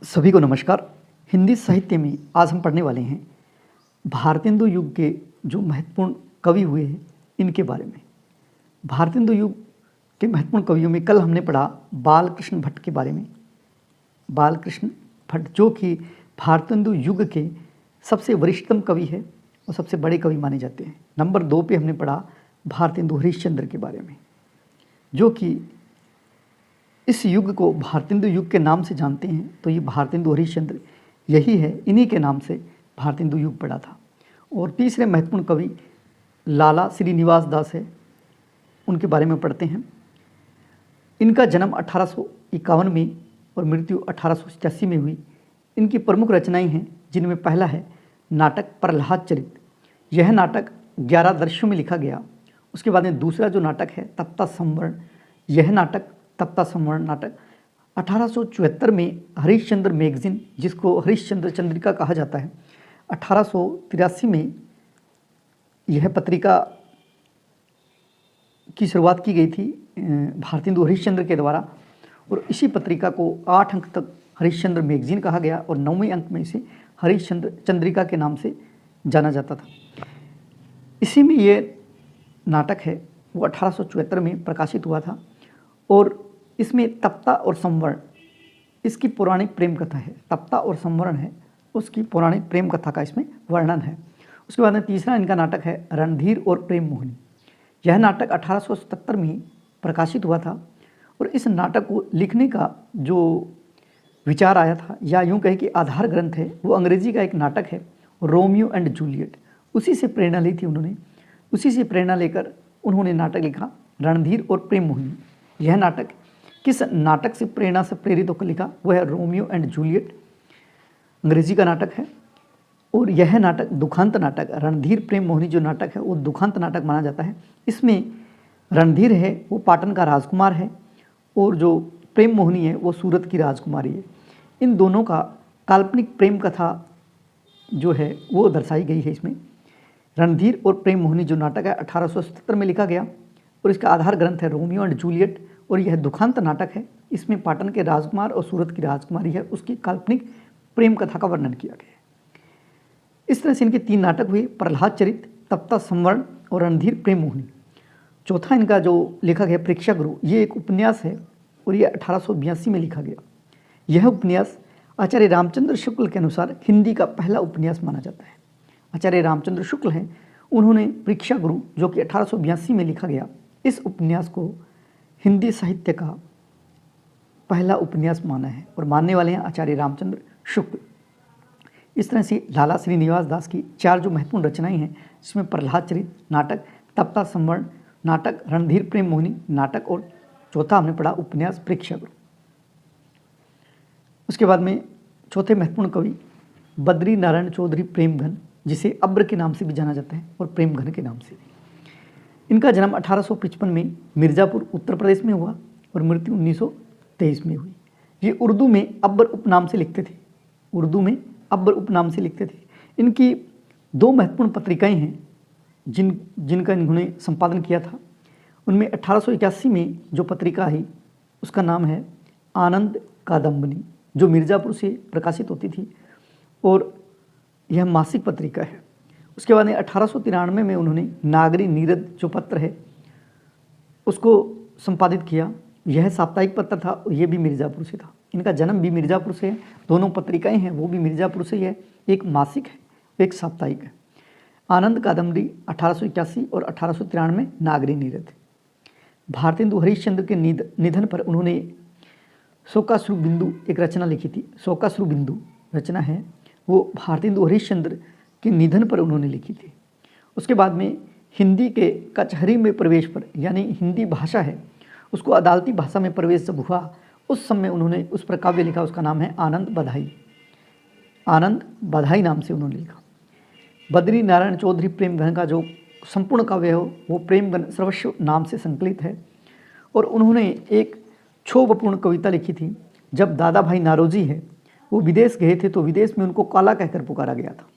सभी को नमस्कार। हिंदी साहित्य में आज हम पढ़ने वाले हैं भारतेंदु युग के जो महत्वपूर्ण कवि हुए हैं इनके बारे में। भारतेंदु युग के महत्वपूर्ण कवियों में कल हमने पढ़ा बालकृष्ण भट्ट के बारे में। बालकृष्ण भट्ट जो कि भारतेंदु युग के सबसे वरिष्ठतम कवि है और सबसे बड़े कवि माने जाते हैं। नंबर 2 पे हमने पढ़ा भारतेंदु हरिश्चंद्र के बारे में, जो कि इस युग को भारतेंदु युग के नाम से जानते हैं। तो ये भारतेंदु हरिश्चंद्र यही है, इन्हीं के नाम से भारतेंदु युग पड़ा था। और तीसरे महत्वपूर्ण कवि लाला श्रीनिवास दास है, उनके बारे में पढ़ते हैं। इनका जन्म 1851 में और मृत्यु 1887 में हुई। इनकी प्रमुख रचनाएं हैं जिनमें पहला है नाटक प्रहलाद चरित। यह नाटक 11 दृश्यों में लिखा गया। उसके बाद में दूसरा जो नाटक है तप्ता संवरण। यह नाटक तप्ता संवरण नाटक 1874 में हरिश्चंद्र मैगजीन, जिसको हरिश्चंद्र चंद्रिका कहा जाता है, 1883 में यह पत्रिका की शुरुआत की गई थी भारतेंदु हरिश्चंद्र के द्वारा। और इसी पत्रिका को 8 अंक तक हरिश्चंद्र मैगजीन कहा गया और 9वें अंक में इसे हरिश्चंद्र चंद्रिका के नाम से जाना जाता था। इसी में ये नाटक है वो 1874 में प्रकाशित हुआ था। और इसमें तप्ता और संवरण इसकी पौराणिक प्रेम कथा है। तप्ता और संवरण है उसकी पौराणिक प्रेम कथा का इसमें वर्णन है। उसके बाद में तीसरा इनका नाटक है रणधीर और प्रेम मोहिनी। यह नाटक 1877 में प्रकाशित हुआ था। और इस नाटक को लिखने का जो विचार आया था, या यूँ कहे कि आधार ग्रंथ है, वो अंग्रेजी का एक नाटक है रोमियो एंड जूलियट। उसी से प्रेरणा ली थी उन्होंने। उसी से प्रेरणा लेकर उन्होंने नाटक लिखा रणधीर और प्रेम मोहिनी। यह नाटक किस नाटक से प्रेरणा से प्रेरित होकर लिखा, वह है रोमियो एंड जूलियट, अंग्रेजी का नाटक है। और यह नाटक दुखांत नाटक, रणधीर प्रेम मोहिनी जो नाटक है वो दुखांत नाटक माना जाता है। इसमें रणधीर है वो पाटन का राजकुमार है और जो प्रेम मोहिनी है वो सूरत की राजकुमारी है। इन दोनों का काल्पनिक प्रेम कथा जो है वो दर्शाई गई है इसमें। रणधीर और प्रेम मोहिनी जो नाटक है 1877 में लिखा गया और इसका आधार ग्रंथ है रोमियो एंड जूलियट। और यह दुखांत नाटक है। इसमें पाटन के राजकुमार और सूरत की राजकुमारी है, उसकी काल्पनिक प्रेम कथा का वर्णन किया गया है। इस तरह से इनके 3 नाटक हुए, प्रहलाद चरित, तप्ता संवरण और रणधीर प्रेम मोहिनी। चौथा इनका जो लेखक है प्रेक्षागुरु, ये एक उपन्यास है और ये 1882 में लिखा गया। यह उपन्यास आचार्य रामचंद्र शुक्ल के अनुसार हिंदी का पहला उपन्यास माना जाता है। आचार्य रामचंद्र शुक्ल हैं, उन्होंने प्रेक्षागुरु जो कि 1882 में लिखा गया, इस उपन्यास को हिंदी साहित्य का पहला उपन्यास माना है और मानने वाले हैं आचार्य रामचंद्र शुक्ल। इस तरह से लाला श्रीनिवास दास की 4 जो महत्वपूर्ण रचनाएं हैं, जिसमें प्रहलाद चरित नाटक, तप्ता संवरण नाटक, रणधीर प्रेम मोहिनी नाटक और चौथा हमने पढ़ा उपन्यास प्रेक्षागुरु। उसके बाद में चौथे महत्वपूर्ण कवि बद्री नारायण चौधरी प्रेमघन, जिसे अब्र के नाम से भी जाना जाता है और प्रेमघन के नाम से भी। इनका जन्म 1855 में मिर्ज़ापुर उत्तर प्रदेश में हुआ और मृत्यु 1923 में हुई। ये उर्दू में अब्बर उपनाम से लिखते थे। उर्दू में अब्बर उपनाम से लिखते थे। इनकी 2 महत्वपूर्ण पत्रिकाएं हैं जिनका इन्होंने संपादन किया था। उनमें 1881 में जो पत्रिका आई उसका नाम है आनंद कादम्बनी, जो मिर्ज़ापुर से प्रकाशित होती थी और यह मासिक पत्रिका है। उसके बाद 1893 में उन्होंने नागरी नीरद जो पत्र है उसको संपादित किया। यह साप्ताहिक पत्र था और यह भी मिर्ज़ापुर से था। इनका जन्म भी मिर्ज़ापुर से है। दोनों पत्रिकाएं हैं वो भी मिर्ज़ापुर से ही है। एक मासिक है, एक साप्ताहिक है। आनंद कादम्बरी 1881 और 1893 नागरी नीरद। भारतेंदु हरिश्चंद्र के निधन पर उन्होंने शोकाश्रु बिंदु एक रचना लिखी थी। शोकाश्रु बिंदु रचना है वो भारतेंदु हरिश्चंद्र के निधन पर उन्होंने लिखी थी। उसके बाद में हिंदी के कचहरी में प्रवेश पर, यानी हिंदी भाषा है उसको अदालती भाषा में प्रवेश जब हुआ उस समय उन्होंने उस पर काव्य लिखा। उसका नाम है आनंद बधाई। आनंद बधाई नाम से उन्होंने लिखा। बद्री नारायण चौधरी प्रेमघन का जो संपूर्ण काव्य हो वो प्रेमघन सर्वस्व नाम से संकलित है। और उन्होंने एक क्षोभपूर्ण कविता लिखी थी। जब दादा भाई नारोजी है वो विदेश गए थे तो विदेश में उनको काला कहकर पुकारा गया था।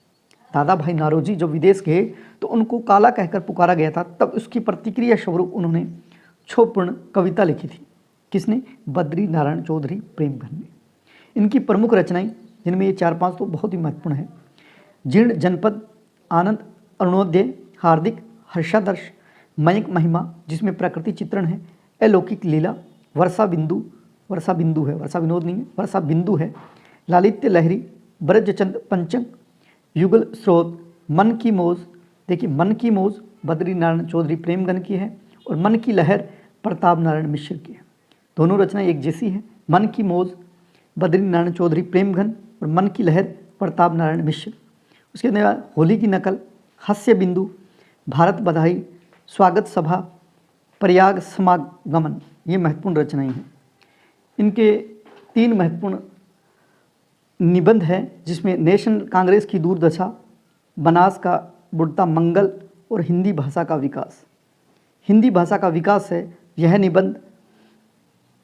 दादा भाई नारोजी जब विदेश गए तो उनको काला कहकर पुकारा गया था। तब उसकी प्रतिक्रिया स्वरूप उन्होंने क्षोभपूर्ण कविता लिखी थी। किसने? बद्री नारायण चौधरी प्रेमघन ने। इनकी प्रमुख रचनाएं, जिनमें ये 4-5 तो बहुत ही महत्वपूर्ण है: जीर्ण जनपद, आनंद, अरुणोदय, हार्दिक, हर्षादर्श, मयंक महिमा जिसमें प्रकृति चित्रण है, अलौकिक लीला, वर्षा बिंदु, वर्षा बिंदु है, वर्षा विनोद नहीं है, वर्षा बिंदु है, लालित्य लहरी, ब्रजचंद पंचक, युगल स्रोत, मन की मौज। देखिए, मन की मौज बद्री नारायण चौधरी प्रेमगन की है और मन की लहर प्रताप नारायण मिश्र की है। दोनों रचनाएं एक जैसी है। मन की मौज बद्री नारायण चौधरी प्रेमघन और मन की लहर प्रताप नारायण मिश्र। उसके बाद होली की नकल, हास्य बिंदु, भारत बधाई, स्वागत सभा, प्रयाग समागमन, ये महत्वपूर्ण रचनाएं हैं। इनके 3 महत्वपूर्ण निबंध है, जिसमें नेशनल कांग्रेस की दुर्दशा, बनास का बुढ़ता मंगल और हिंदी भाषा का विकास। हिंदी भाषा का विकास है, यह निबंध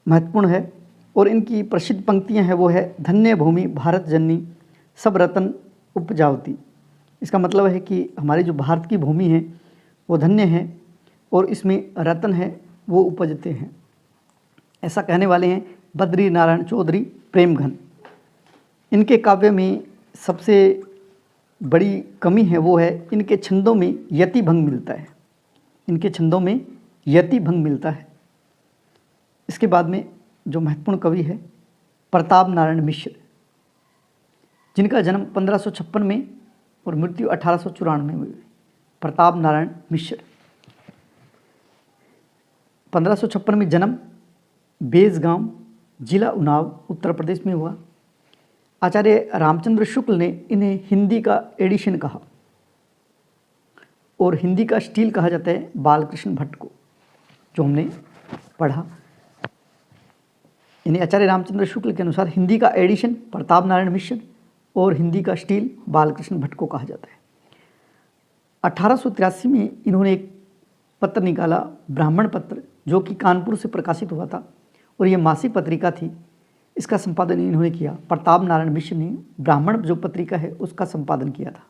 महत्वपूर्ण है और इनकी प्रसिद्ध पंक्तियां हैं वो है, धन्य भूमि भारत जननी सब रतन उपजावती। इसका मतलब है कि हमारी जो भारत की भूमि है वो धन्य है और इसमें रतन है वो उपजते हैं। ऐसा कहने वाले हैं बद्री नारायण चौधरी प्रेमघन। इनके काव्य में सबसे बड़ी कमी है वो है इनके छंदों में यति भंग मिलता है। इनके छंदों में यति भंग मिलता है। इसके बाद में जो महत्वपूर्ण कवि है प्रताप नारायण मिश्र, जिनका जन्म 1556 में और मृत्यु 1894 में हुई। प्रताप नारायण मिश्र 1556 में जन्म, बेजगांव, जिला उन्नाव, उत्तर प्रदेश में हुआ। आचार्य रामचंद्र शुक्ल ने इन्हें हिंदी का एडिशन कहा और हिंदी का स्टील कहा जाता है बालकृष्ण भट्ट को, जो हमने पढ़ा। यानी आचार्य रामचंद्र शुक्ल के अनुसार हिंदी का एडिशन प्रताप नारायण मिश्र और हिंदी का स्टील बालकृष्ण भट्ट को कहा जाता है। 1883 में इन्होंने एक पत्र निकाला, ब्राह्मण पत्र, जो कि कानपुर से प्रकाशित हुआ था और ये मासिक पत्रिका थी। इसका संपादन इन्होंने किया। प्रताप नारायण मिश्र ने ब्राह्मण जो पत्रिका है उसका संपादन किया था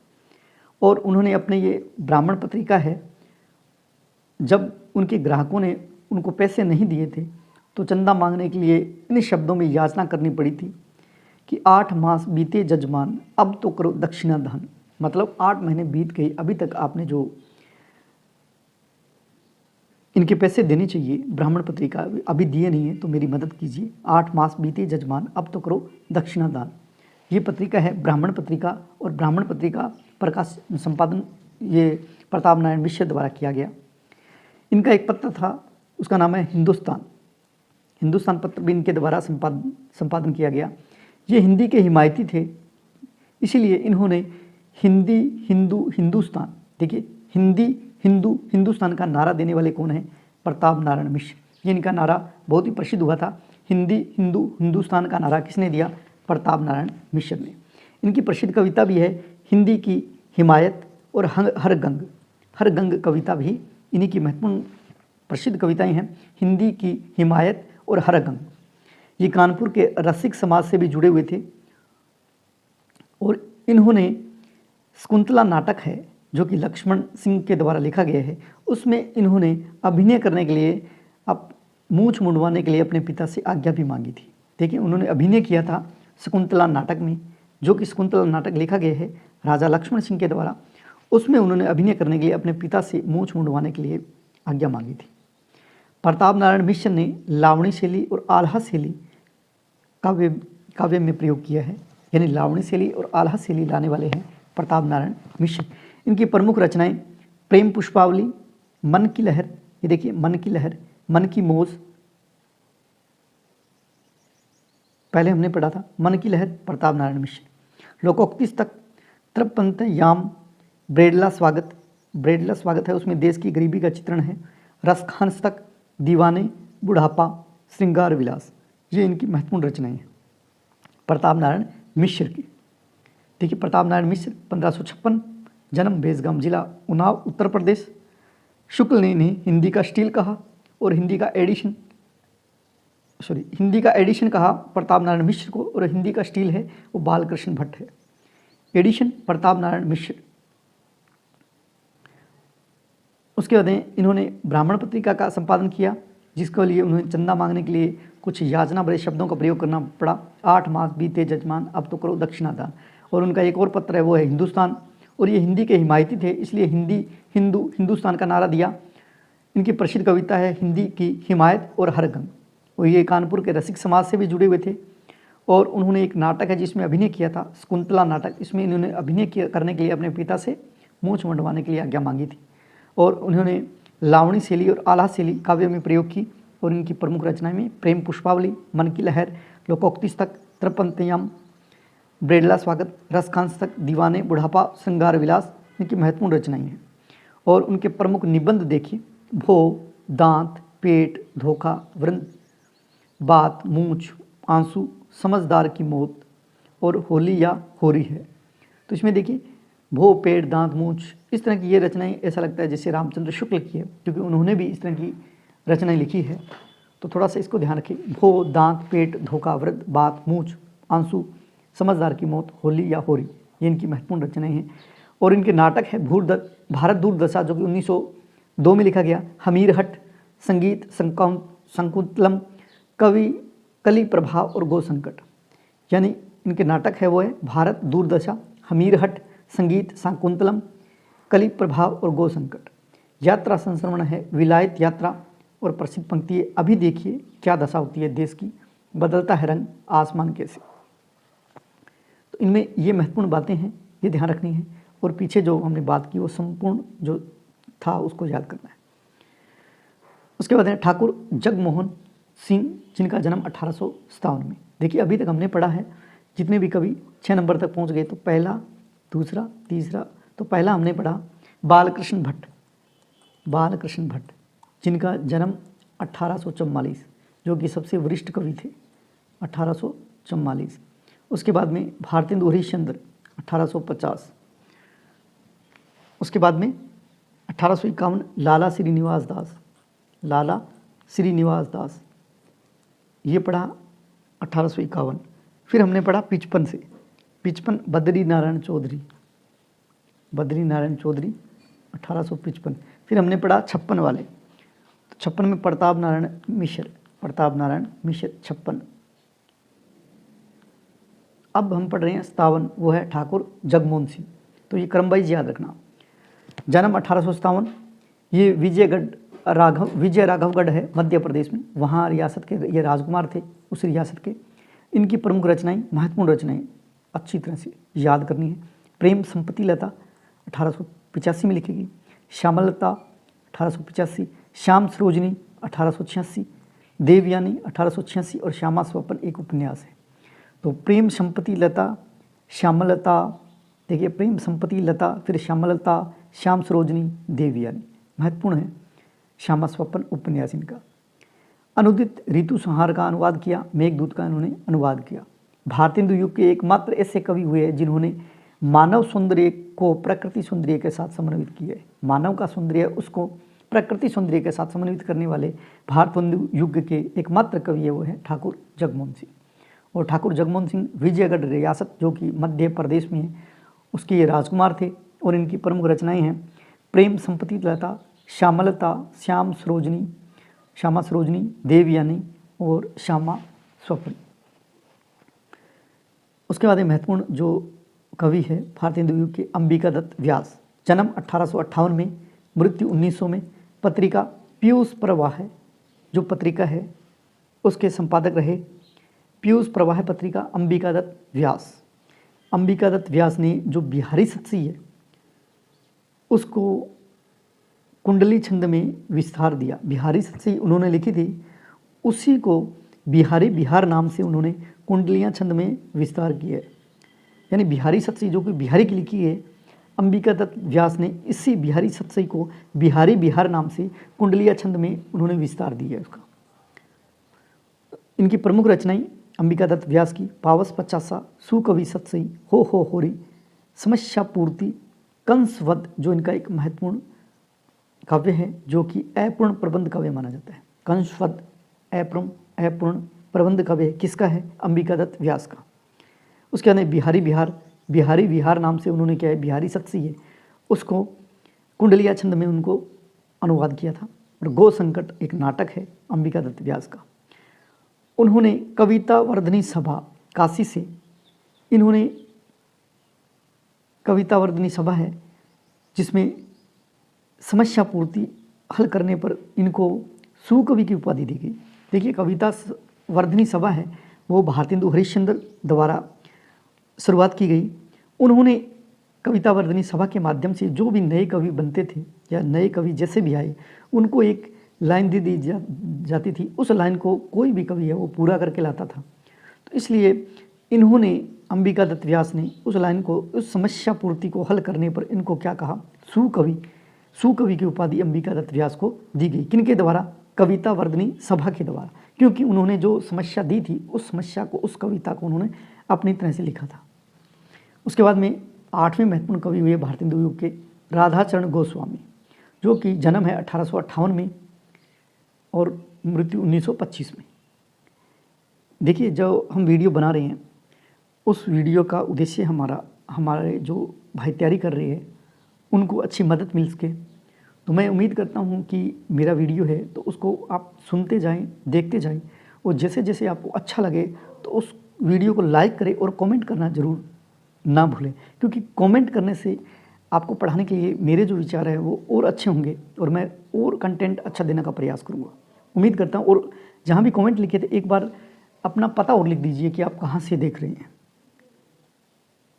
और उन्होंने अपने ये ब्राह्मण पत्रिका है, जब उनके ग्राहकों ने उनको पैसे नहीं दिए थे तो चंदा मांगने के लिए इन शब्दों में याचना करनी पड़ी थी कि 8 मास बीते जजमान, अब तो करो दक्षिणा दान। मतलब 8 महीने बीत गए, अभी तक आपने जो इनके पैसे देने चाहिए ब्राह्मण पत्रिका अभी दिए नहीं है, तो मेरी मदद कीजिए। 8 मास बीते जजमान, अब तो करो दक्षिणा दान। ये पत्रिका है ब्राह्मण पत्रिका और ब्राह्मण पत्रिका प्रकाश संपादन ये प्रताप नारायण मिश्र द्वारा किया गया। इनका एक पत्र था, उसका नाम है हिंदुस्तान। हिंदुस्तान पत्र भी इनके द्वारा संपादन किया गया। ये हिंदी के हिमायती थे, इसीलिए इन्होंने हिंदी हिंदू हिंदुस्तान, देखिए हिंदी हिंदू हिंदुस्तान का नारा देने वाले कौन है? प्रताप नारायण मिश्र। ये इनका नारा बहुत ही प्रसिद्ध हुआ था। हिंदी हिंदू हिंदुस्तान का नारा किसने दिया? प्रताप नारायण मिश्र ने। इनकी प्रसिद्ध कविता भी है हिंदी की हिमायत और हर गंग कविता भी इन्हीं की महत्वपूर्ण प्रसिद्ध कविताएं हैं। हिंदी की हिमायत और हर गंग, ये कानपुर के रसिक समाज से भी जुड़े हुए थे और इन्होंने शकुंतला नाटक है जो कि लक्ष्मण सिंह के द्वारा लिखा गया है, उसमें इन्होंने अभिनय करने के लिए अब मूंछ मुंडवाने के लिए अपने पिता से आज्ञा भी मांगी थी। देखिए, उन्होंने अभिनय किया था शकुंतला नाटक में, जो कि शकुंतला नाटक लिखा गया है राजा लक्ष्मण सिंह के द्वारा। उसमें उन्होंने अभिनय करने के लिए अपने पिता से मूंछ मुंडवाने के लिए आज्ञा मांगी थी। प्रताप नारायण मिश्र ने लावणी शैली और आल्हा शैली काव्य में प्रयोग किया है, यानी लावणी शैली और आल्हा शैली लाने वाले हैं प्रताप नारायण मिश्र। इनकी प्रमुख रचनाएं प्रेम पुष्पावली, मन की लहर, ये देखिए मन की लहर, मन की मौज, पहले हमने पढ़ा था मन की लहर प्रताप नारायण मिश्र। लोकोक्तिस्तक, तृप्पंत याम, ब्रेडला स्वागत है, उसमें देश की गरीबी का चित्रण है। रसखानस्तक, दीवाने, बुढ़ापा, श्रृंगार विलास, ये इनकी महत्वपूर्ण रचनाएं हैं प्रताप नारायण मिश्र की। देखिए, प्रताप नारायण मिश्र 1556, जन्म बेजगांव, जिला उन्नाव, उत्तर प्रदेश। शुक्ल ने इन्हें हिंदी का स्टील कहा और हिंदी का एडिशन कहा प्रताप नारायण मिश्र को, और हिंदी का स्टील है वो बालकृष्ण भट्ट है। एडिशन प्रताप नारायण मिश्र। उसके बाद इन्होंने ब्राह्मण पत्रिका का संपादन किया जिसके लिए उन्हें चंदा मांगने के लिए कुछ याचना भरे शब्दों का प्रयोग करना पड़ा। 8 मास बीते जजमान, अब तो करो दक्षिणादान। और उनका एक और पत्र है, वो है हिंदुस्तान, और ये हिंदी के हिमायती थे, इसलिए हिंदुस्तान का नारा दिया। इनकी प्रसिद्ध कविता है हिंदी की हिमायत और हर गम। और ये कानपुर के रसिक समाज से भी जुड़े हुए थे। और उन्होंने एक नाटक है जिसमें अभिनय किया था, शकुंतला नाटक, इसमें इन्होंने अभिनय करने के लिए अपने पिता से मूंछ मंडवाने के लिए आज्ञा मांगी थी। और उन्होंने लावणी शैली और आल्हा शैली काव्य में प्रयोग की। और इनकी प्रमुख रचनाएं में प्रेम पुष्पावली, मन की लहर, लोकोक्तिस्तक, त्रपंतयम, ब्रेडला स्वागत, रसखांस्तक, दीवाने, बुढ़ापा, श्रृंगार विलास इनकी महत्वपूर्ण रचनाएं हैं। और उनके प्रमुख निबंध देखिए, भो, दांत, पेट, धोखा, वृंद, बात, मूंछ, आंसू, समझदार की मौत और होली या होरी है। तो इसमें देखिए भो, पेट, दांत, मूंछ, इस तरह की ये रचनाएं ऐसा लगता है जैसे रामचंद्र शुक्ल की है, क्योंकि उन्होंने भी इस तरह की रचनाएं लिखी है। तो थोड़ा सा इसको ध्यान रखिए, भो, दांत, पेट, धोखा, वृद्ध, बात, मूंछ, आंसू, समझदार की मौत, होली या होरी, ये इनकी महत्वपूर्ण रचनाएं हैं। और इनके नाटक है भारत दूरदशा, जो कि 1902 में लिखा गया, हमीरहट, संगीत संकुतलम, कली प्रभाव और गो संकट। यानी इनके नाटक है वो है भारत दूरदशा, हमीरहट, संगीत शाकुंतलम, कली प्रभाव और गो संकट। यात्रा संस्मरण है विलायत यात्रा। और प्रसिद्ध पंक्ति है, अभी देखिए क्या दशा होती है देश की, बदलता है रंग आसमान कैसे। तो इनमें ये महत्वपूर्ण बातें हैं, ये ध्यान रखनी है। और पीछे जो हमने बात की वो संपूर्ण जो था उसको याद करना है। उसके बाद है ठाकुर जगमोहन सिंह, जिनका जन्म 1857 में। देखिए अभी तक हमने पढ़ा है जितने भी कवि 6 नंबर तक पहुंच गए, तो पहला, दूसरा, तीसरा, तो पहला हमने पढ़ा बालकृष्ण भट्ट, जिनका जन्म 1844, जो कि सबसे वरिष्ठ कवि थे, 1844। उसके बाद में भारतेंदु हरिश्चंद्र 1850। उसके बाद में 1851 लाला श्रीनिवास दास, ये पढ़ा 1851। फिर हमने पढ़ा 55 बद्री नारायण चौधरी 1855। फिर हमने पढ़ा 56 वाले, तो 56 में प्रताप नारायण मिश्र 56। अब हम पढ़ रहे हैं 57, वो है ठाकुर जगमोहन सिंह। तो ये क्रम वाइज याद रखना। जन्म 1857, ये विजय राघवगढ़ है मध्य प्रदेश में, वहाँ रियासत के ये राजकुमार थे, उस रियासत के। इनकी प्रमुख रचनाएं, महत्वपूर्ण रचनाएं अच्छी तरह से याद करनी है। प्रेम संपत्ति लता 1885 में लिखेगी, श्यामलता 1885, श्याम सरोजनी 1886, देवयानी 1886 और श्यामा स्वप्न एक उपन्यास है। तो प्रेम संपत्ति लता, श्यामलता, देखिए प्रेम संपत्ति लता, फिर श्यामलता, श्याम सरोजनी, देवयानी, महत्वपूर्ण है। श्यामा स्वप्न उपन्यास इनका। अनुदित ऋतु संहार का अनुवाद किया, मेघदूत का इन्होंने अनुवाद किया। भारतेंदु युग के एकमात्र ऐसे कवि हुए हैं जिन्होंने मानव सौंदर्य को प्रकृति सौंदर्य के साथ समन्वित किया है। मानव का सौंदर्य उसको प्रकृति सौंदर्य के साथ समन्वित करने वाले भारतेंदु युग के एकमात्र कवि है, वो है ठाकुर जगमोहन सिंह। और ठाकुर जगमोहन सिंह विजयगढ़ रियासत, जो कि मध्य प्रदेश में है, उसके ये राजकुमार थे। और इनकी प्रमुख रचनाएं हैं प्रेम संपत्ति लता, श्यामलता, श्यामा सरोजनी, देवयानी और श्यामा स्वप्न। उसके बाद महत्वपूर्ण जो कवि है भारतेंदु युग के, अंबिका दत्त व्यास, जन्म 1858 में, मृत्यु 1900 में। पत्रिका पीयूष प्रवाह, जो पत्रिका है उसके संपादक रहे। पीयूष प्रवाह पत्रिका, अंबिका दत्त व्यास। अंबिका दत्त व्यास ने जो बिहारी सत्सी है उसको कुंडली छंद में विस्तार दिया। बिहारी सत्सी उन्होंने लिखी थी, उसी को बिहार नाम से उन्होंने कुंडलियाँ छंद में विस्तार किया है। यानी बिहारी सत्सी जो कि बिहारी की लिखी है, अंबिका दत्त व्यास ने इसी बिहारी सत्सी को बिहार नाम से कुंडलिया छंद में उन्होंने विस्तार दिया है उसका। इनकी प्रमुख रचनाएं अंबिका दत्त व्यास की, पावस पचासा, सुकवि सत्सई, हो होरी, समस्या पूर्ति, कंसवध, जो इनका एक महत्वपूर्ण काव्य है, जो कि अपूर्ण प्रबंध काव्य माना जाता है। कंसवध अपूर्ण प्रबंध काव्य किसका है? अंबिका दत्त व्यास का। उसके अंदर बिहारी विहार नाम से उन्होंने क्या है, बिहारी सत्सी है, उसको कुंडलिया छंद में उनको अनुवाद किया था। और गो संकट एक नाटक है अंबिका दत्त व्यास का। उन्होंने कविता वर्धनी सभा काशी से, इन्होंने कविता वर्धनी सभा है जिसमें समस्या पूर्ति हल करने पर इनको सुकवि की उपाधि दी गई। देखिए, कविता वर्धनी सभा है वो भारतेंदु हरिश्चंद्र द्वारा शुरुआत की गई। उन्होंने कविता वर्धनी सभा के माध्यम से जो भी नए कवि बनते थे या नए कवि जैसे भी आए उनको एक लाइन दे दी जाती थी, उस लाइन को कोई भी कवि है वो पूरा करके लाता था। तो इसलिए इन्होंने, अंबिका दत्त व्यास ने उस लाइन को, उस समस्या पूर्ति को हल करने पर इनको क्या कहा, सुकवि की उपाधि अंबिका दत्त व्यास को दी गई। किनके द्वारा? कविता वर्धनी सभा के द्वारा, क्योंकि उन्होंने जो समस्या दी थी उस समस्या को, उस कविता को उन्होंने अपनी तरह से लिखा था। उसके बाद में 8वें महत्वपूर्ण कवि हुए भारतेंदु युग के राधाचरण गोस्वामी, जो कि जन्म है 1858 में और मृत्यु 1925 में। देखिए, जो हम वीडियो बना रहे हैं उस वीडियो का उद्देश्य हमारे जो भाई तैयारी कर रहे हैं उनको अच्छी मदद मिल सके। तो मैं उम्मीद करता हूं कि मेरा वीडियो है तो उसको आप सुनते जाएं, देखते जाएं, और जैसे जैसे आपको अच्छा लगे तो उस वीडियो को लाइक करें और कमेंट करना ज़रूर ना भूलें, क्योंकि कमेंट करने से आपको पढ़ाने के लिए मेरे जो विचार है वो और अच्छे होंगे और मैं और कंटेंट अच्छा देने का प्रयास करूँगा। उम्मीद करता हूँ। और जहाँ भी कमेंट लिखे थे एक बार अपना पता और लिख दीजिए कि आप कहाँ से देख रहे हैं।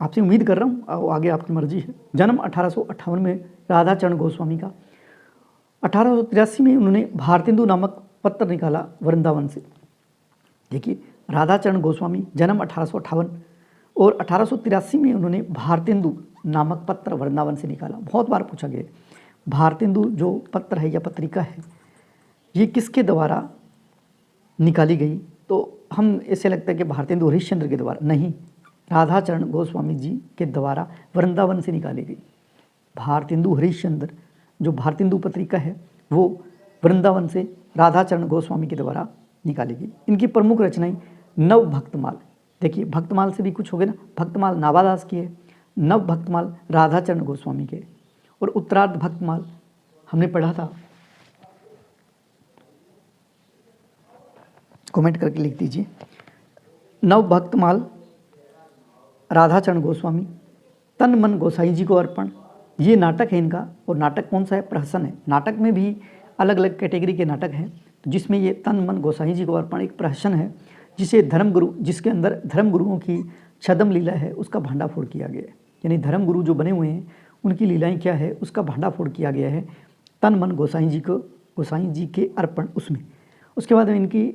आपसे उम्मीद कर रहा हूँ, आगे आपकी मर्जी है। जन्म 1858 में राधाचरण गोस्वामी का। 1883 में उन्होंने भारतेंदु नामक पत्र निकाला वृंदावन से। देखिए, राधाचरण गोस्वामी जन्म 1858 और 1883 में उन्होंने भारतेंदु नामक पत्र वृंदावन से निकाला। बहुत बार पूछा गया भारतेंदु जो पत्र है या पत्रिका है ये किसके द्वारा निकाली गई, तो हम ऐसे लगता है कि भारतेंदु हरिश्चंद्र के द्वारा, नहीं, राधाचरण गोस्वामी जी के द्वारा वृंदावन से निकाली गई। भारतेंदु हरिश्चंद्र जो भारतेंदु पत्रिका है वो वृंदावन से राधाचरण गोस्वामी के द्वारा निकाली गई। इनकी प्रमुख रचनाएं नव भक्तमाल, देखिए भक्तमाल से भी कुछ हो गया ना, भक्तमाल नाभादास की है, नव भक्तमाल राधाचरण गोस्वामी के, और उत्तरार्ध भक्तमाल हमने पढ़ा था, कमेंट करके लिख दीजिए। नव भक्तमाल राधाचरण गोस्वामी, तन मन गोसाई जी को अर्पण, ये नाटक है इनका। और नाटक कौन सा है? प्रहसन है। नाटक में भी अलग अलग कैटेगरी के नाटक हैं, जिसमें ये तन मन गोसाई जी को अर्पण एक प्रहसन है, जिसे धर्मगुरु, जिसके अंदर धर्मगुरुओं की छदम लीला है उसका भांडाफोड़ किया गया है। यानी धर्मगुरु जो बने हुए हैं उनकी लीलाएं क्या है उसका भांडाफोड़ किया गया है तन मन गोसाई जी के अर्पण उसमें। उसके बाद में इनकी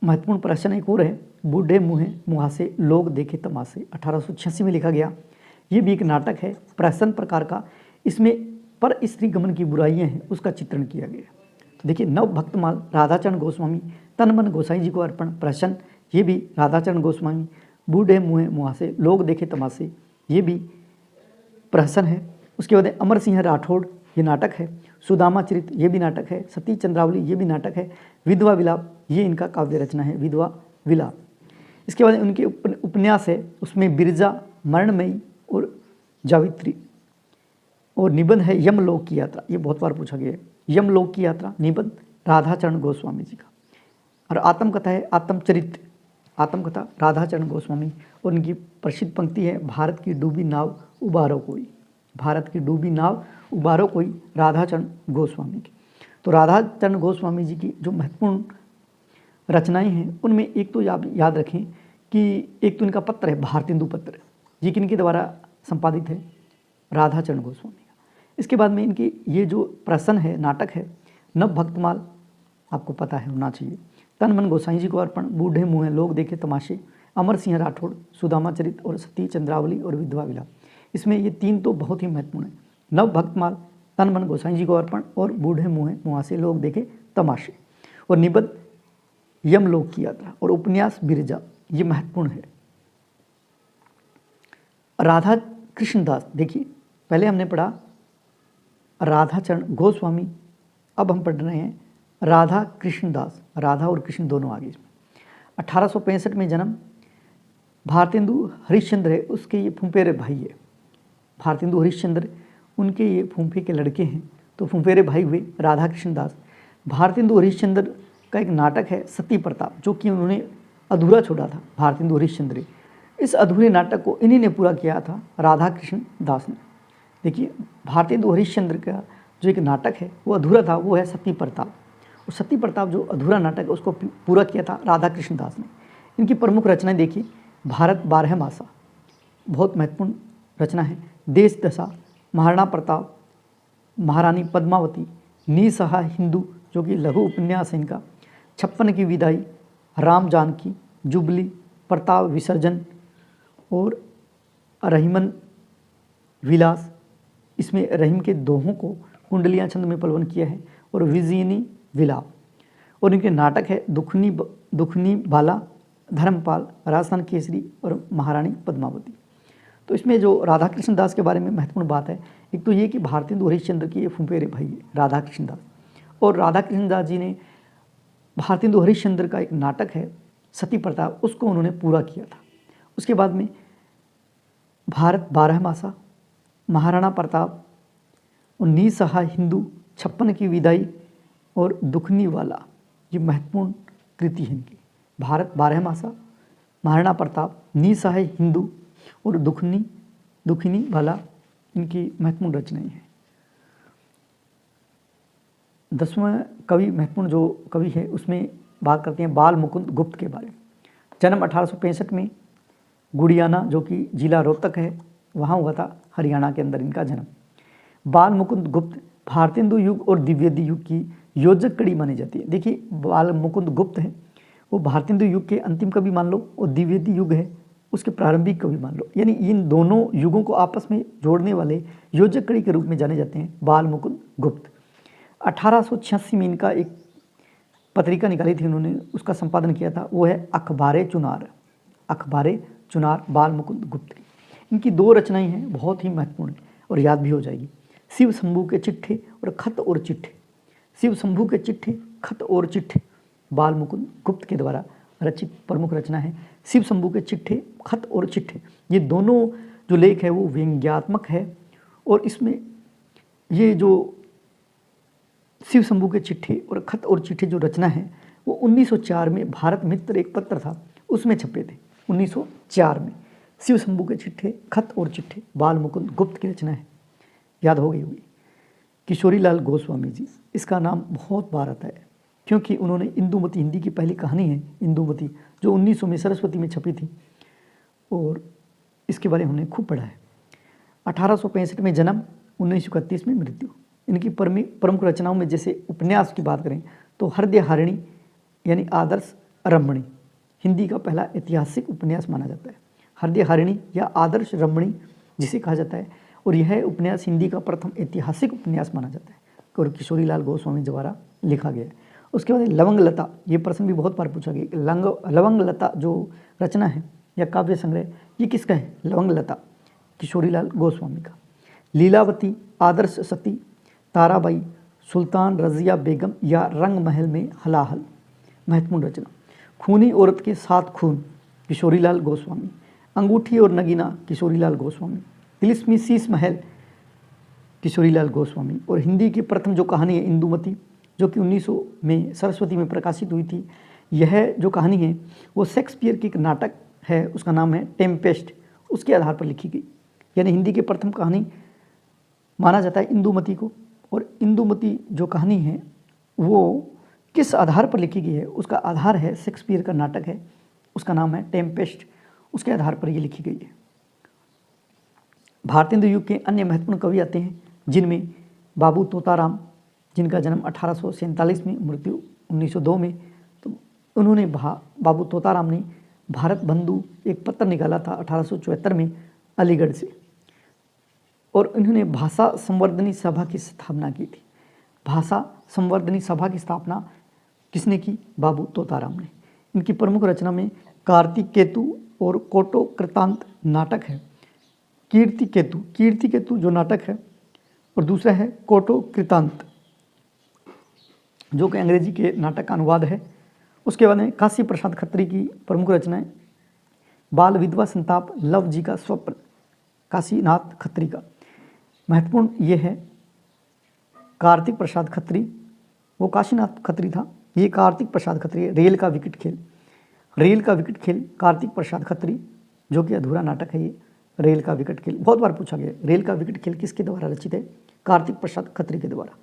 महत्वपूर्ण प्रश्न एक और है, बूढ़े मुँहे मुहासे लोग देखे तमाशे, 1886 में लिखा गया। ये भी एक नाटक है प्रहसन प्रकार का। इसमें पर स्त्री गमन की बुराइयां हैं उसका चित्रण किया गया। तो देखिए, नव भक्तमाल राधाचरण गोस्वामी, तन मन गोसाई जी को अर्पण प्रहसन, ये भी राधाचरण गोस्वामी, बूढ़े मुँहे मुहासे लोग देखे तमाशे, ये भी प्रहसन है। उसके बाद अमर सिंह राठौड़, ये नाटक है। सुदामा चरित, ये भी नाटक है। सती चंद्रावली, ये भी नाटक है। विधवा विलाप, ये इनका काव्य रचना है, विधवा विलाप। इसके बाद उनके उपन्यास है, उसमें बिरजा, मरणमयी और जावित्री। और निबंध है यमलोक की यात्रा, ये बहुत बार पूछा गया है, यमलोक की यात्रा निबंध राधाचरण गोस्वामी जी का। और आत्मकथा है आत्मचरित, आत्मकथा राधाचरण गोस्वामी। और उनकी प्रसिद्ध पंक्ति है, भारत की डूबी नाव उबारो कोई, भारत की डूबी नाव उबारो कोई, राधाचरण गोस्वामी की। तो राधाचरण गोस्वामी जी की जो महत्वपूर्ण रचनाएं हैं उनमें एक तो याद रखें कि एक तो इनका पत्र है भारतेंदु पत्र, ये किनके द्वारा संपादित है? राधाचरण गोस्वामी का। इसके बाद में इनकी ये जो प्रसन्न है, नाटक है, नव भक्तमाल, आपको पता है होना चाहिए, तन मन गोसाई जी को अर्पण, बूढ़े मुँहे लोग देखे तमाशे, अमर सिंह राठौड़, सुदामा चरित और सती चंद्रावली और विधवा विलाप। इसमें ये तीन तो बहुत ही महत्वपूर्ण है, नव भक्तमाल, तन मन गोसाई जी को अर्पण और बूढ़े मुँहे मुहासे लोग देखे तमाशे। और निबंध यमलोक की यात्रा और उपन्यास बिरजा, ये महत्वपूर्ण है। राधा कृष्णदास, देखिए पहले हमने पढ़ा राधाचरण गोस्वामी, अब हम पढ़ रहे हैं राधा कृष्णदास, राधा और कृष्ण दोनों आगे। 1865 में जन्म, भारतेंदु हरिश्चंद्र है उसके ये फुफेरे भाई है। भारतेंदु हरिश्चंद्र उनके ये फूफे के लड़के हैं, तो फुफेरे भाई हुए राधा कृष्णदास। भारतेंदु हरिश्चंद्र का एक नाटक है सती प्रताप, जो कि उन्होंने अधूरा छोड़ा था। भारतेंदु हरिश्चंद्र, इस अधूरे नाटक को इन्हीं ने पूरा किया था, राधा कृष्ण दास ने। देखिए, भारतेंदु हरिश्चंद्र का जो एक नाटक है वो अधूरा था, वो है सती प्रताप। और सती प्रताप जो अधूरा नाटक है उसको पूरा किया था राधा कृष्ण दास ने। इनकी प्रमुख रचनाएं देखिए, भारत 12 मासा बहुत महत्वपूर्ण रचना है, देश दशा, महाराणा प्रताप, महारानी पद्मावती, निसहा हिंदू जो कि लघु उपन्यास है इनका, 56 की विदाई, राम जानकी, जुबली, प्रताप विसर्जन और रहीमन विलास। इसमें रहीम के दोहों को कुंडलियाँ छंद में पलवन किया है, और विजयनी विलाप। और इनके नाटक है दुखनी बाला, धर्मपाल, राजस्थान केसरी और महारानी पद्मावती। तो इसमें जो राधा कृष्ण दास के बारे में महत्वपूर्ण बात है, एक तो ये कि भारतेंदु हरिश्चंद्र की ये फुफेरे भाई है राधा कृष्ण दास, और राधा कृष्ण दास जी ने भारतेंदु हरिश्चंद्र का एक नाटक है सती प्रताप, उसको उन्होंने पूरा किया था। उसके बाद में भारत 12 मासा, महाराणा प्रताप, 19 सहा हिंदू, 56 की विदाई और दुखनी वाला, ये महत्वपूर्ण कृति है इनकी। भारत 12 मासा, महाराणा प्रताप, निसहाय हिंदू और दुखनी वाला इनकी महत्वपूर्ण रचनाएं हैं। 10वां कवि महत्वपूर्ण जो कवि है उसमें बात करते हैं बाल मुकुंद गुप्त के बारे में। जन्म 1865 में गुड़ियाना जो कि जिला रोहतक है वहाँ हुआ था, हरियाणा के अंदर इनका जन्म। बाल मुकुंद गुप्त भारतेंदु युग और द्विवेदी युग की योजक कड़ी मानी जाती है। देखिए, बाल मुकुंद गुप्त है वो भारतेंदु युग के अंतिम कवि मान लो, और द्विवेदी युग है उसके प्रारंभिक कवि मान लो, यानी इन दोनों युगों को आपस में जोड़ने वाले योजक कड़ी के रूप में जाने जाते हैं बाल मुकुंद गुप्त। 1886 में इनका एक पत्रिका निकाली थी उन्होंने, उसका संपादन किया था, वो है अखबारे चुनार बाल मुकुंद गुप्त की। इनकी 2 रचनाएं हैं बहुत ही महत्वपूर्ण और याद भी हो जाएगी, शिव शंभू के चिट्ठे और खत और चिट्ठे। शिव शंभू के चिट्ठे, खत और चिट्ठे बाल मुकुंद गुप्त के द्वारा रचित प्रमुख रचना है। शिव शंभू के चिट्ठे, खत और चिट्ठे, ये दोनों जो लेख है वो व्यंग्यात्मक है, और इसमें ये जो शिव शंभू के चिट्ठे और खत और चिट्ठे जो रचना है वो 1904 में भारत मित्र एक पत्र था उसमें छपे थे। 1904 में शिव शंभू के चिट्ठे, खत और चिट्ठे बाल मुकुंद गुप्त की रचना है, याद हो गई होगी। किशोरीलाल गोस्वामी जी, इसका नाम बहुत बार आता है क्योंकि उन्होंने इंदुमती, हिंदी की पहली कहानी है इंदुमती, जो 1900 में सरस्वती में छपी थी, और इसके बारे में हमने खूब पढ़ा है। 1865 में जन्म, 1931 में मृत्यु। इनकी प्रमुख रचनाओं में जैसे उपन्यास की बात करें तो हृदय हारिणी यानी आदर्श रमणी हिंदी का पहला ऐतिहासिक उपन्यास माना जाता है। हृदय हारिणी या आदर्श रमणी जिसे कहा जाता है, और यह उपन्यास हिंदी का प्रथम ऐतिहासिक उपन्यास माना जाता है और किशोरीलाल गोस्वामी द्वारा लिखा गया है। उसके बाद लवंग लता, ये प्रश्न भी बहुत बार पूछा गया, लवंग लता जो रचना है या काव्य संग्रह, ये किसका है? लवंग लता, किशोरीलाल गोस्वामी का। लीलावती, आदर्श सती, ताराबाई, सुल्तान रजिया बेगम या रंग महल में हलाहल, महत्वपूर्ण रचना। खूनी औरत के 7 खून, किशोरीलाल गोस्वामी। अंगूठी और नगीना, किशोरीलाल गोस्वामी। तिलिस्मी शीश महल, किशोरीलाल गोस्वामी। और हिंदी की प्रथम जो कहानी है इंदुमती, जो कि 1900 में सरस्वती में प्रकाशित हुई थी, यह जो कहानी है वो शेक्सपियर की एक नाटक है, उसका नाम है टेम्पेस्ट, उसके आधार पर लिखी गई। यानी हिंदी की प्रथम कहानी माना जाता है इंदुमती को। और इंदुमती जो कहानी है वो किस आधार पर लिखी गई है, उसका आधार है शेक्सपियर का नाटक है, उसका नाम है टेम्पेस्ट, उसके आधार पर ये लिखी गई है। भारतेंदु युग के अन्य महत्वपूर्ण कवि आते हैं जिनमें बाबू तोताराम, जिनका जन्म 1847 में, मृत्यु 1902 में। तो उन्होंने बाबू तोताराम ने भारत बंधु एक पत्र निकाला था 1874 में अलीगढ़ से, और इन्होंने भाषा संवर्धनी सभा की स्थापना की थी। भाषा संवर्धनी सभा की स्थापना किसने की? बाबू तोताराम ने। इनकी प्रमुख रचना में कार्तिक केतु और कोटो कृतांत नाटक है। कीर्ति केतु जो नाटक है, और दूसरा है कोटो कृतांत जो कि अंग्रेजी के नाटक का अनुवाद है। उसके बाद में काशी प्रसाद खत्री की प्रमुख रचनाएं, बाल विधवा संताप, लव जी का स्वप्न, काशीनाथ खत्री का। महत्वपूर्ण ये है कार्तिक प्रसाद खत्री वो काशीनाथ खत्री था। ये कार्तिक प्रसाद खत्री है। रेल का विकट खेल, रेल का विकट खेल कार्तिक प्रसाद खत्री, जो कि अधूरा नाटक है ये। रेल का विकट खेल बहुत बार पूछा गया। रेल का विकट खेल किसके द्वारा रचित है? कार्तिक प्रसाद खत्री के द्वारा।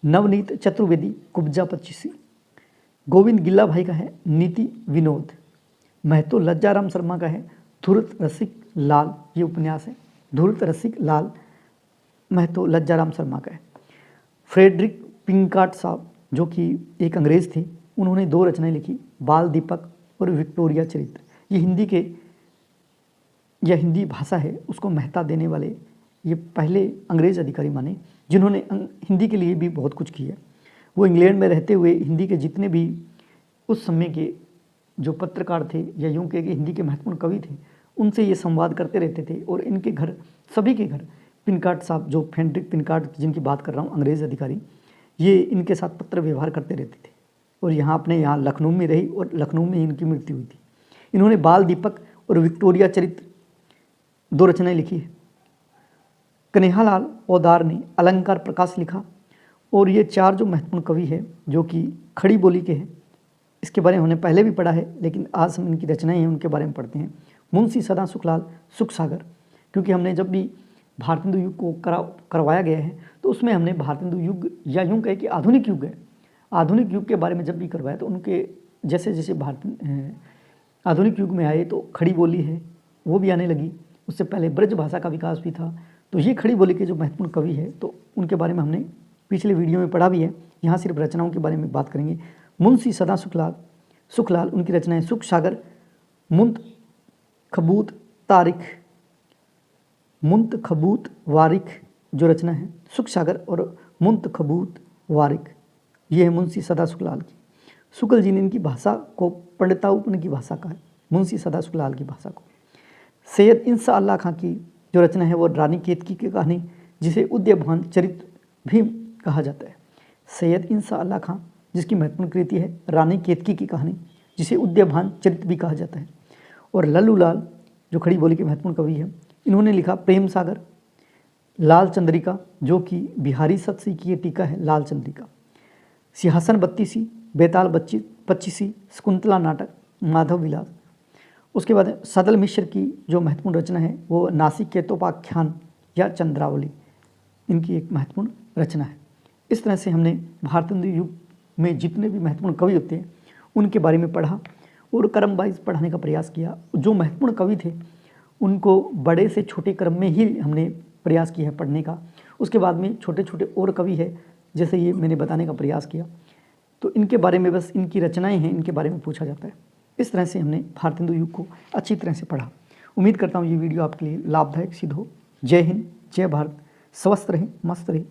नवनीत चतुर्वेदी कुब्जा 25। गोविंद गिल्ला भाई का है नीति विनोद। महतो लज्जाराम शर्मा का है धूर्त रसिक लाल, ये उपन्यास है। धूर्त रसिक लाल महतो लज्जाराम शर्मा का है। फ्रेडरिक पिंकार्ट साहब, जो कि एक अंग्रेज़ थे, उन्होंने 2 रचनाएं लिखी, बाल दीपक और विक्टोरिया चरित्र। ये हिंदी भाषा है उसको महत्ता देने वाले ये पहले अंग्रेज़ अधिकारी माने, जिन्होंने हिंदी के लिए भी बहुत कुछ किया। वो इंग्लैंड में रहते हुए हिंदी के जितने भी उस समय के जो पत्रकार थे या यूँ कहे कि हिंदी के महत्वपूर्ण कवि थे, उनसे ये संवाद करते रहते थे। और इनके घर, सभी के घर, पिनकार्ट साहब, जो फ्रेडरिक पिनकार्ट जिनकी बात कर रहा हूँ, अंग्रेज़ अधिकारी, ये इनके साथ पत्र व्यवहार करते रहते थे। और यहाँ लखनऊ में रही और लखनऊ में इनकी मृत्यु हुई थी। इन्होंने बाल दीपक और विक्टोरिया चरित्र 2 रचनाएं लिखी है। कन्हैयालाल ओदार ने अलंकार प्रकाश लिखा। और ये 4 जो महत्वपूर्ण कवि है, जो कि खड़ी बोली के हैं, इसके बारे में हमने पहले भी पढ़ा है, लेकिन आज हम इनकी रचनाएं हैं उनके बारे में पढ़ते हैं। मुंशी सदा सुखलाल सुख सागर, क्योंकि हमने जब भी भारतेंदु युग को करवाया गया है तो उसमें हमने भारतेंदु युग या यूँ कहे कि आधुनिक युग है, आधुनिक युग के बारे में जब भी करवाया तो उनके जैसे जैसे आधुनिक युग में आए तो खड़ी बोली है वो भी आने लगी। उससे पहले ब्रज भाषा का विकास भी था। तो ये खड़ी बोली के जो महत्वपूर्ण कवि है तो उनके बारे में हमने पिछले वीडियो में पढ़ा भी है। यहाँ सिर्फ रचनाओं के बारे में बात करेंगे। मुंशी सदा सुखलाल उनकी रचनाएं सुख सागर, मुंतखबूत वारिक जो रचना है, सुख सागर और मुंतखबूत वारिक, ये है मुंशी सदा सुखलाल की। शुक्ल जी ने इनकी भाषा को पंडिताउपन की भाषा कहा है, मुंशी सदा सुखलाल की भाषा को। सैयद इंसा अल्लाह खां की जो रचना है वो रानी केतकी की कहानी, जिसे उद्यभान चरित्र भी कहा जाता है। सैयद इंसा अल्लाह खां जिसकी महत्वपूर्ण कृति है रानी केतकी की कहानी, जिसे उद्यभान चरित्र भी कहा जाता है। और लल्लू लाल जो खड़ी बोली के महत्वपूर्ण कवि है, इन्होंने लिखा प्रेम सागर, लाल चंद्रिका जो कि बिहारी सत्सी की ये टीका है, लाल चंद्रिका, सिंहासन 32, बेताल 25, शकुंतला नाटक, माधव विलास। उसके बाद सदल मिश्र की जो महत्वपूर्ण रचना है वो नासिकेतोपाख्यान या चंद्रावली, इनकी एक महत्वपूर्ण रचना है। इस तरह से हमने भारतेंदु युग में जितने भी महत्वपूर्ण कवि होते हैं उनके बारे में पढ़ा और क्रम वाइज पढ़ाने का प्रयास किया। जो महत्वपूर्ण कवि थे उनको बड़े से छोटे क्रम में ही हमने प्रयास किया है पढ़ने का। उसके बाद में छोटे छोटे और कवि है, जैसे ये मैंने बताने का प्रयास किया, तो इनके बारे में बस इनकी रचनाएं हैं, इनके बारे में पूछा जाता है। इस तरह से हमने भारतेंदु युग को अच्छी तरह से पढ़ा। उम्मीद करता हूँ ये वीडियो आपके लिए लाभदायक सिद्ध हो। जय हिंद, जय भारत, स्वस्थ रहें, मस्त रहें।